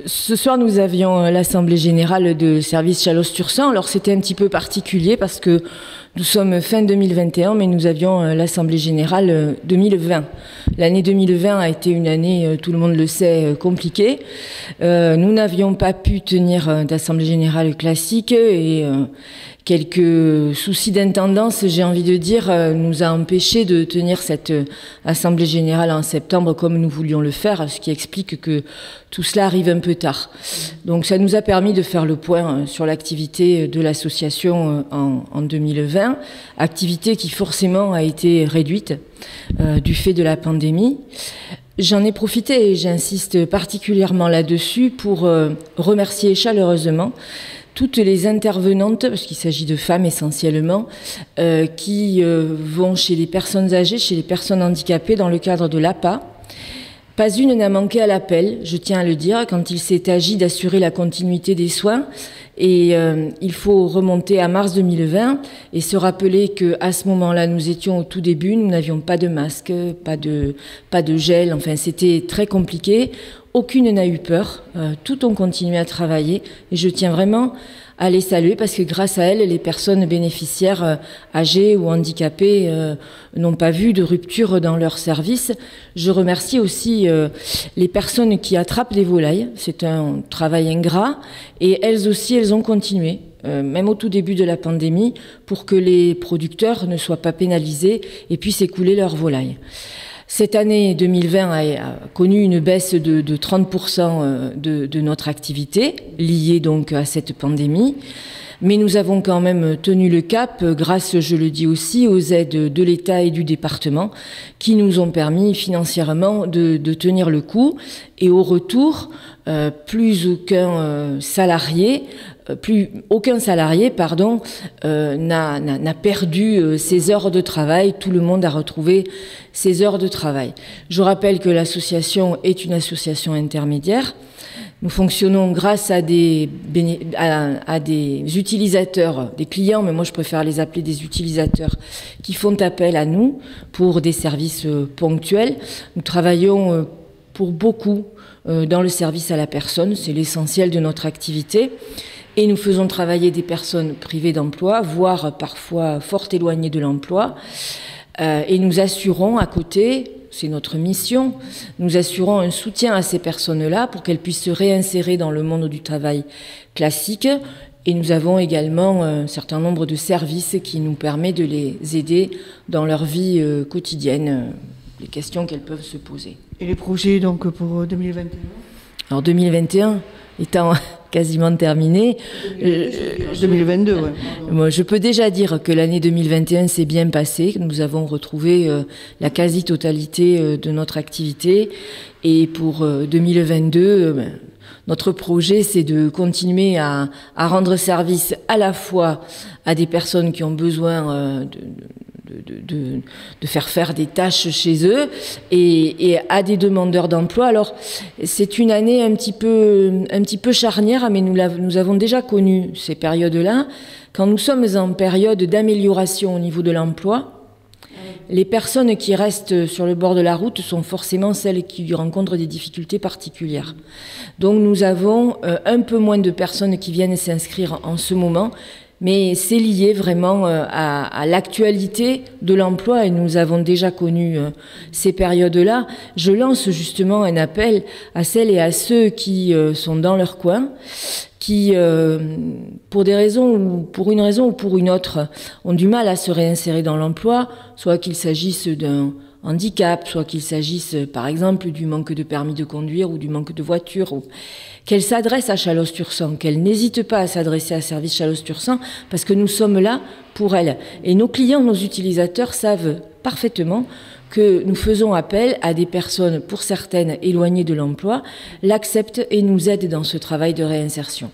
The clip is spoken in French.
Ce soir, nous avions l'Assemblée générale de service Chalosse-Tursan. Alors, c'était un petit peu particulier parce que nous sommes fin 2021, mais nous avions l'Assemblée générale 2020. L'année 2020 a été une année, tout le monde le sait, compliquée. Nous n'avions pas pu tenir d'Assemblée générale classique et quelques soucis d'intendance, j'ai envie de dire, nous a empêchés de tenir cette Assemblée générale en septembre comme nous voulions le faire, ce qui explique que tout cela arrive un peu tard. Donc ça nous a permis de faire le point sur l'activité de l'association en 2020, activité qui forcément a été réduite du fait de la pandémie. J'en ai profité et j'insiste particulièrement là-dessus pour remercier chaleureusement toutes les intervenantes, parce qu'il s'agit de femmes essentiellement, qui vont chez les personnes âgées, chez les personnes handicapées dans le cadre de l'APA. Pas une n'a manqué à l'appel, je tiens à le dire, quand il s'est agi d'assurer la continuité des soins. Et il faut remonter à mars 2020 et se rappeler qu'à ce moment-là, nous étions au tout début, nous n'avions pas de masque, pas de gel, enfin c'était très compliqué. Aucune n'a eu peur, toutes ont continué à travailler et je tiens vraiment à les saluer parce que grâce à elles, les personnes bénéficiaires âgées ou handicapées n'ont pas vu de rupture dans leur service. Je remercie aussi les personnes qui attrapent des volailles, c'est un travail ingrat et elles aussi, elles ont continué. Même au tout début de la pandémie, pour que les producteurs ne soient pas pénalisés et puissent écouler leurs volailles. Cette année 2020 a connu une baisse de 30% de notre activité, liée donc à cette pandémie. Mais nous avons quand même tenu le cap grâce, je le dis aussi, aux aides de l'État et du département qui nous ont permis financièrement de tenir le coup. Et au retour, plus aucun salarié n'a perdu ses heures de travail. Tout le monde a retrouvé ses heures de travail. Je rappelle que l'association est une association intermédiaire. Nous fonctionnons grâce à des utilisateurs, des clients, mais moi je préfère les appeler des utilisateurs, qui font appel à nous pour des services ponctuels. Nous travaillons pour beaucoup dans le service à la personne, c'est l'essentiel de notre activité. Et nous faisons travailler des personnes privées d'emploi, voire parfois fort éloignées de l'emploi. Et nous assurons à côté, c'est notre mission, nous assurons un soutien à ces personnes-là pour qu'elles puissent se réinsérer dans le monde du travail classique. Et nous avons également un certain nombre de services qui nous permettent de les aider dans leur vie quotidienne, les questions qu'elles peuvent se poser. Et les projets donc pour 2021 ? Alors 2021 étant quasiment terminé. 2022, ouais. Moi, je peux déjà dire que l'année 2021 s'est bien passée, que nous avons retrouvé la quasi-totalité de notre activité. Et pour 2022, notre projet, c'est de continuer à rendre service à la fois à des personnes qui ont besoin de faire des tâches chez eux et à des demandeurs d'emploi. Alors, c'est une année un petit peu charnière, mais nous avons déjà connu ces périodes-là. Quand nous sommes en période d'amélioration au niveau de l'emploi, les personnes qui restent sur le bord de la route sont forcément celles qui rencontrent des difficultés particulières. Donc nous avons un peu moins de personnes qui viennent s'inscrire en ce moment, mais c'est lié vraiment à l'actualité de l'emploi et nous avons déjà connu ces périodes-là. Je lance justement un appel à celles et à ceux qui sont dans leur coin, qui, pour une raison ou pour une autre, ont du mal à se réinsérer dans l'emploi, soit qu'il s'agisse d'un handicap, soit qu'il s'agisse, par exemple, du manque de permis de conduire ou du manque de voiture, qu'elles s'adressent à Chalosse-Tursan, qu'elles n'hésitent pas à s'adresser à Service Chalosse-Tursan, parce que nous sommes là pour elles. Et nos clients, nos utilisateurs savent parfaitement que nous faisons appel à des personnes, pour certaines éloignées de l'emploi, l'acceptent et nous aident dans ce travail de réinsertion.